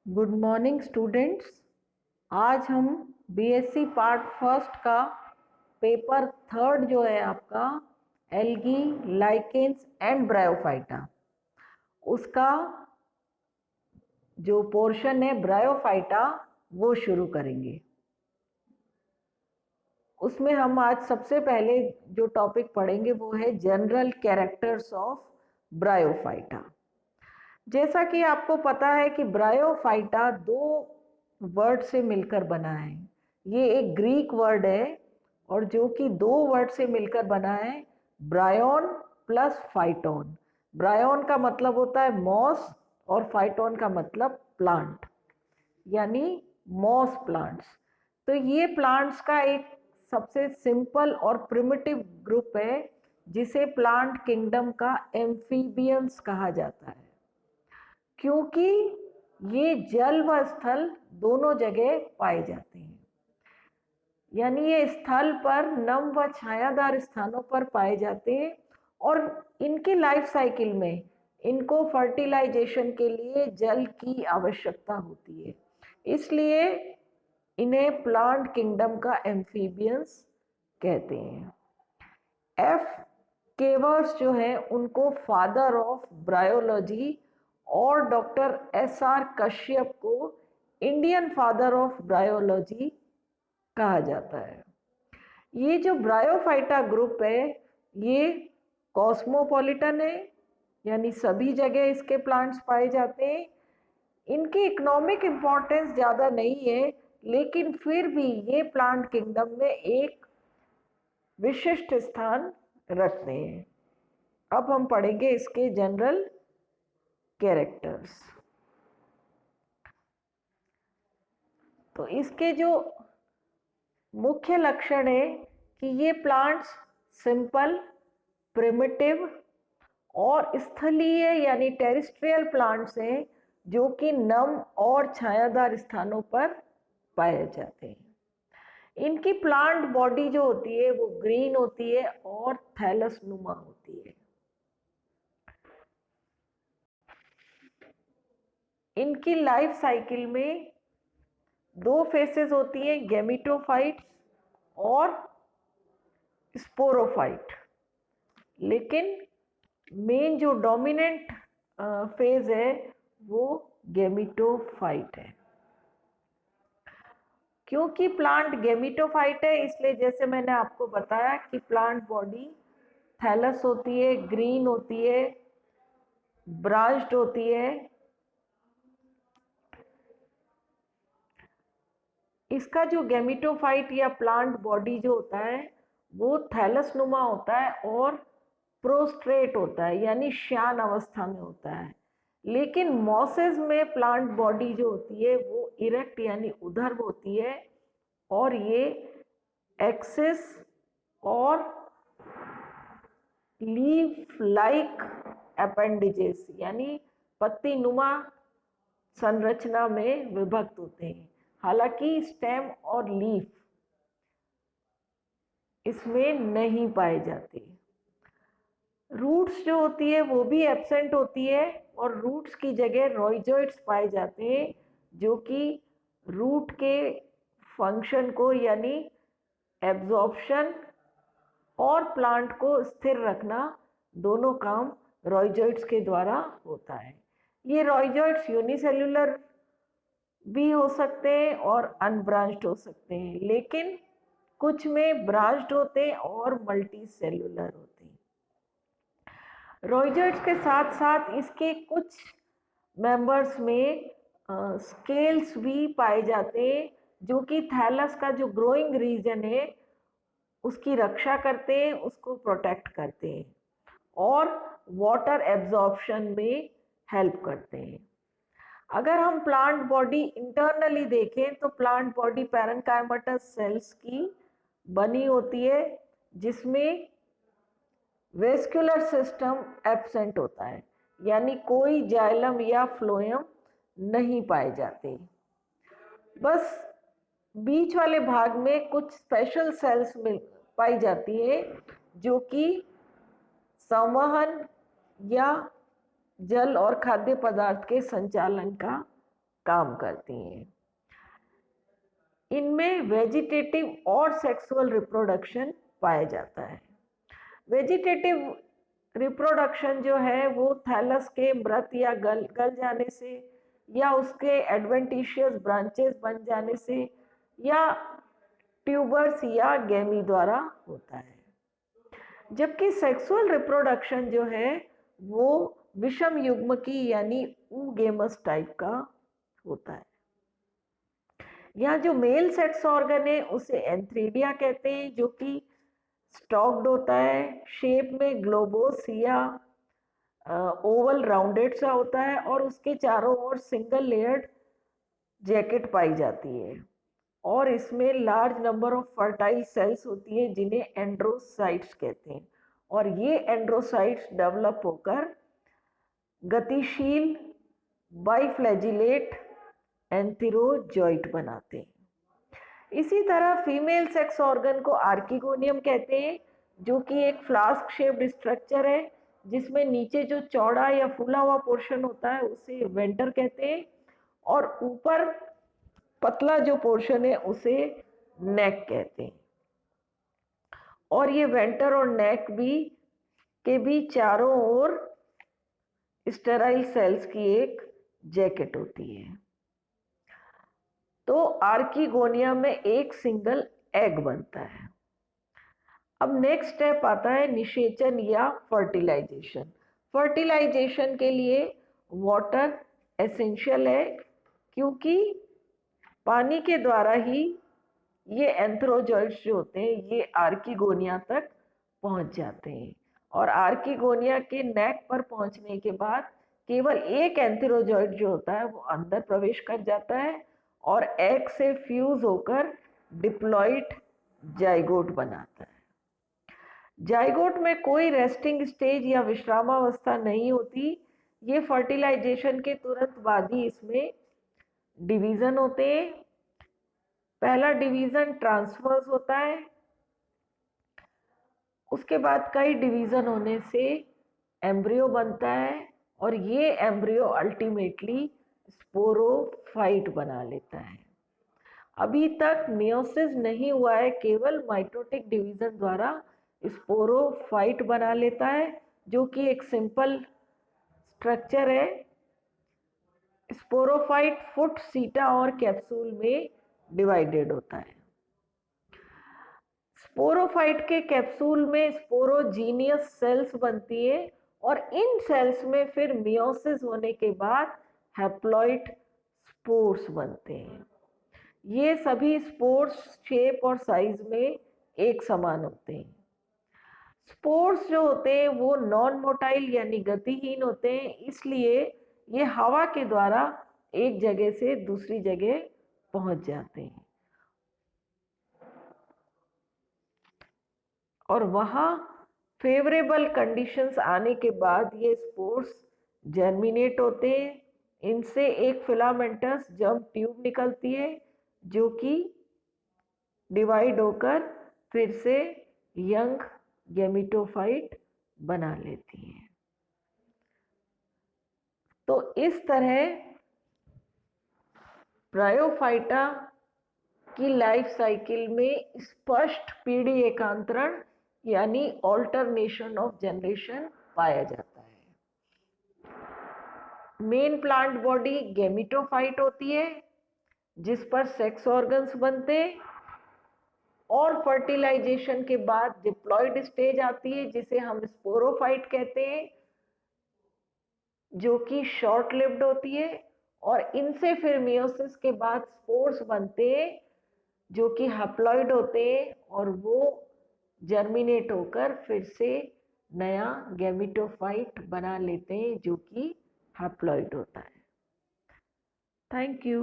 Good morning students. आज हम BSc part first का पेपर थर्ड जो है आपका एल्गी लाइकेंस एंड ब्रायोफाइटा, उसका जो पोर्शन है ब्रायोफाइटा वो शुरू करेंगे। उसमें हम आज सबसे पहले जो टॉपिक पढ़ेंगे वो है जनरल कैरेक्टर्स ऑफ ब्रायोफाइटा। जैसा कि आपको पता है कि ब्रायोफाइटा दो वर्ड से मिलकर बना है। ये एक ग्रीक वर्ड है और जो कि दो वर्ड से मिलकर बना है, ब्रायोन प्लस फाइटोन। ब्रायोन का मतलब होता है मॉस और फाइटोन का मतलब प्लांट, यानी मॉस प्लांट्स। तो ये प्लांट्स का एक सबसे सिंपल और प्रिमिटिव ग्रुप है जिसे प्लांट किंगडम का एम्फीबियंस कहा जाता है, क्योंकि ये जल व स्थल दोनों जगह पाए जाते हैं। यानी ये स्थल पर नम व छायादार स्थानों पर पाए जाते हैं और इनकी लाइफ साइकिल में इनको फर्टिलाइजेशन के लिए जल की आवश्यकता होती है, इसलिए इन्हें प्लांट किंगडम का एम्फीबियंस कहते हैं। एफ केवर्स जो है उनको फादर ऑफ ब्रायोलॉजी और डॉक्टर एसआर कश्यप को इंडियन फादर ऑफ ब्रायोलॉजी कहा जाता है। ये जो ब्रायोफाइटा ग्रुप है ये कॉस्मोपॉलिटन है, यानी सभी जगह इसके प्लांट्स पाए जाते हैं। इनकी इकोनॉमिक इम्पोर्टेंस ज़्यादा नहीं है, लेकिन फिर भी ये प्लांट किंगडम में एक विशिष्ट स्थान रखते हैं। अब हम पढ़ेंगे इसके जनरल कैरेक्टर्स। तो इसके जो मुख्य लक्षण है कि ये प्लांट्स सिंपल, प्रिमिटिव और स्थलीय यानी टेरेस्ट्रियल प्लांट्स हैं जो कि नम और छायादार स्थानों पर पाए जाते हैं। इनकी प्लांट बॉडी जो होती है वो ग्रीन होती है और थैलस नुमा होती है। इनकी लाइफ साइकिल में दो फेसेस होती हैं, गेमिटोफाइट और स्पोरोफाइट। लेकिन मेन जो डोमिनेंट फेज है वो गेमिटोफाइट है। क्योंकि प्लांट गेमिटोफाइट है इसलिए जैसे मैंने आपको बताया कि प्लांट बॉडी थैलस होती है, ग्रीन होती है, ब्रांच्ड होती है। इसका जो गेमिटोफाइट या प्लांट बॉडी जो होता है वो थैलस नुमा होता है और प्रोस्ट्रेट होता है, यानी श्यान अवस्था में होता है। लेकिन मॉसेस में प्लांट बॉडी जो होती है वो इरेक्ट यानी ऊर्ध्व होती है और ये एक्सिस और लीफ लाइक अपेंडिजेस यानी पत्ती नुमा संरचना में विभक्त होते हैं। हालांकि स्टेम और लीफ इसमें नहीं पाए जाते। रूट्स जो होती है वो भी एब्सेंट होती है और रूट्स की जगह रॉइजॉइड्स पाए जाते हैं जो कि रूट के फंक्शन को यानी एब्जॉर्प्शन और प्लांट को स्थिर रखना दोनों काम रॉइजॉइड्स के द्वारा होता है। ये रॉइजॉइड्स यूनिसेल्युलर भी हो सकते हैं और अनब्रांच्ड हो सकते हैं, लेकिन कुछ में ब्रांच्ड होते हैं और मल्टी सेल्युलर होते हैं। रॉइजॉइड्स के साथ साथ इसके कुछ मेंबर्स में स्केल्स भी पाए जाते हैं जो कि थैलस का जो ग्रोइंग रीजन है उसकी रक्षा करते हैं, उसको प्रोटेक्ट करते हैं और वाटर एब्जॉर्प्शन में हेल्प करते हैं। अगर हम प्लांट बॉडी इंटरनली देखें तो प्लांट बॉडी पैरेन्काइमेटस सेल्स की बनी होती है जिसमें वेस्कुलर सिस्टम एब्सेंट होता है, यानी कोई जाइलम या फ्लोएम नहीं पाए जाते। बस बीच वाले भाग में कुछ स्पेशल सेल्स पाई जाती है जो कि संवहन या जल और खाद्य पदार्थ के संचालन का काम करती हैं। इनमें वेजिटेटिव और सेक्सुअल रिप्रोडक्शन पाया जाता है। वेजिटेटिव रिप्रोडक्शन जो है वो थैलस के मृत या गल जाने से, या उसके एडवेंटिशियस ब्रांचेस बन जाने से, या ट्यूबर्स या गैमी द्वारा होता है। जबकि सेक्सुअल रिप्रोडक्शन जो है वो विषम युग्म की यानी ऊगेमस टाइप का होता है। यहाँ जो मेल सेक्स ऑर्गन है उसे एंथ्रीडिया कहते हैं, जो कि स्टॉक्ड होता है, शेप में ग्लोबोस या ओवल राउंडेड सा होता है, और उसके चारों ओर सिंगल लेयर्ड जैकेट पाई जाती है, और इसमें large number of fertile cells होती है जिन्हें एंड्रोसाइट्स कहते हैं, और ये एंड्रोसाइट्स डेवलप होकर गतिशील बाइफ्लैजिलेट एंथेरोजॉइट बनाते हैं। इसी तरह फीमेल सेक्स ऑर्गन को आर्किगोनियम कहते हैं, जो कि एक फ्लास्क शेप्ड स्ट्रक्चर है जिसमें नीचे जो चौड़ा या फूला हुआ पोर्शन होता है उसे वेंटर कहते हैं, और ऊपर पतला जो पोर्शन है उसे नेक कहते हैं। और ये वेंटर और नेक के भी चारों ओर स्टेराइल सेल्स की एक जैकेट होती है। तो आर्किगोनिया में एक सिंगल एग बनता है। अब नेक्स्ट स्टेप आता है निषेचन या फर्टिलाइजेशन। फर्टिलाइजेशन के लिए वाटर एसेंशियल है, क्योंकि पानी के द्वारा ही ये एंथ्रोजॉइट्स जो होते हैं ये आर्किगोनिया तक पहुंच जाते हैं, और आर्किगोनिया के नेक पर पहुंचने के बाद केवल एक एंथ्रोजॉइट जो होता है वो अंदर प्रवेश कर जाता है और एग से फ्यूज होकर डिप्लॉइड जाइगोट बनाता है। जाइगोट में कोई रेस्टिंग स्टेज या विश्रामावस्था नहीं होती। ये फर्टिलाइजेशन के तुरंत बाद ही इसमें डिवीजन होते हैं। पहला डिवीजन ट्रांसवर्स होता है, उसके बाद कई डिवीजन होने से एम्ब्रियो बनता है, और ये एम्ब्रियो अल्टीमेटली स्पोरोफाइट बना लेता है। अभी तक मियोसिस नहीं हुआ है, केवल माइटोटिक डिवीजन द्वारा स्पोरोफाइट बना लेता है, जो कि एक सिंपल स्ट्रक्चर है। स्पोरोफाइट फुट, सीटा और कैप्सूल में डिवाइडेड होता है। स्पोरोफाइट के कैप्सूल में स्पोरोजीनियस सेल्स बनती है, और इन सेल्स में फिर मियोसिस होने के बाद हैप्लॉइड स्पोर्स बनते हैं। ये सभी स्पोर्स शेप और साइज में एक समान होते हैं। स्पोर्स जो होते हैं वो नॉन मोटाइल यानी गतिहीन होते हैं, इसलिए ये हवा के द्वारा एक जगह से दूसरी जगह पहुंच जाते हैं, और वहाँ फेवरेबल कंडीशंस आने के बाद ये स्पोर्स जर्मिनेट होते हैं। इनसे एक फिलामेंटस जर्म ट्यूब निकलती है, जो कि डिवाइड होकर फिर से यंग गैमेटोफाइट बना लेती है। तो इस तरह ब्रायोफाइटा की लाइफ साइकिल में स्पष्ट पीढ़ी एकांतरण यानी ऑल्टरनेशन ऑफ जनरेशन पाया जाता है। मेन प्लांट बॉडी गैमेटोफाइट होती है, जिस पर सेक्स ऑर्गन्स बनते, और फर्टिलाइजेशन के बाद डिप्लॉइड स्टेज आती है जिसे हम स्पोरोफाइट कहते हैं, जो कि शॉर्ट लिव्ड होती है, और इनसे फिर मियोसिस के बाद स्पोर्स बनते हैं जो कि हैप्लॉइड होते हैं, और वो जर्मिनेट होकर फिर से नया गैमेटोफाइट बना लेते हैं जो कि हैप्लॉइड होता है। Thank you.